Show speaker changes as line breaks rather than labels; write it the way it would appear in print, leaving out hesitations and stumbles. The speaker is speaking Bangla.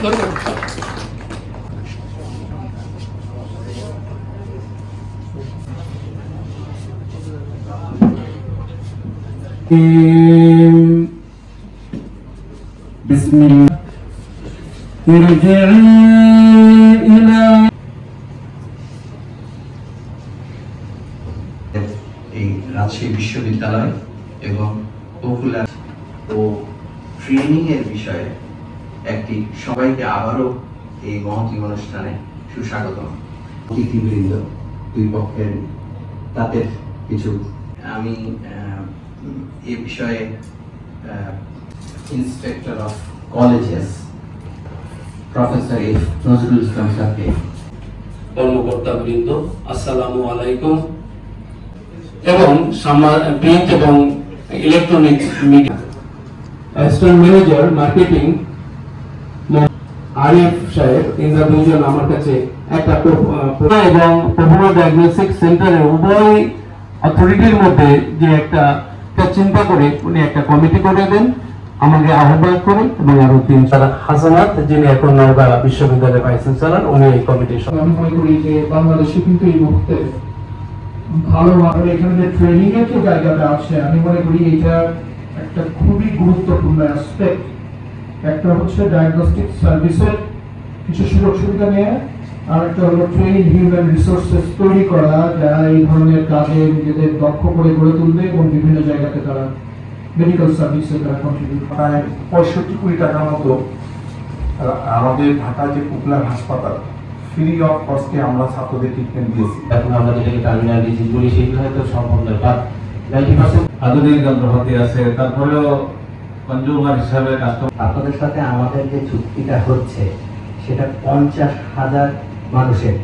বিসমিল্লাহ ইরজি'i ইলা
এই রাজশাহী বিশ্ববিদ্যালয় এবং পপুলার ও ট্রেনিং এর বিষয়ে একটি সবাইকে আবারও এই মহতী অনুষ্ঠানে সুস্বাগতম। অতিথিবৃন্দ, দুই পক্ষের তাদের কিছু আমি এই বিষয়ে inspector of colleges professor F Nazrul Islam স্যারকে,
কর্মকর্তাবৃন্দ আসসালামু আলাইকুম, এবং প্রিন্ট এবং electronic media assistant manager marketing Arif সাহেব ইন্দ্রাবঞ্জন আমার কাছে একটা এবং প্রভুনা ডায়াগনস্টিক সেন্টারের উভয় অথরিটির মধ্যে যে একটা চিন্তা করে উনি একটা কমিটি করে দেন, আমাকে আহ্বান করে, এবং আরো তিন সারা হাসানাত যিনি এখন নওগাঁ বিশ্ববিদ্যালয়ের ভাইস চ্যান্সেলর, উনি এই কমিটির
আমি মনে করি যে বাংলাদেশে কিন্তু এই মুহূর্তে ভালো এখানে যে ট্রেনিং এর যে জায়গাটা আছে, আমি মনে করি এটা একটা খুবই গুরুত্বপূর্ণ অ্যাসপেক্ট। একটা হচ্ছে ডায়াগনস্টিক সার্ভিসের কিছু সুযোগ সুবিধা নেওয়া, আর একটা হলো ট্রেন হিউম্যান রিসোর্সেস তৈরি করা যারা এই ধরনের কাজে নিজেদের দক্ষ করে গড়ে তুলবে এবং বিভিন্ন জায়গাতে তারা মেডিকেল সার্ভিসে তারা কন্ট্রিবিউট।
প্রায় 65 কোটি টাকার মতো আমাদের ঢাকা যে পপুলার হাসপাতাল ফ্রি অফ কস্টে আমরা ছাত্রদের ট্রিটমেন্ট দিয়েছি।
এখন আমরা যেটাকে টার্মিনাল ডিজিজ বলি সেগুলো হয়তো সম্পূর্ণ বা 90%
আধুনিক যন্ত্রপাতি আছে, তারপরেও কনজিউমার হিসাবে
আপনাদের সাথে আমাদের যে চুক্তিটা হচ্ছে সেটা 50,000 মানুষের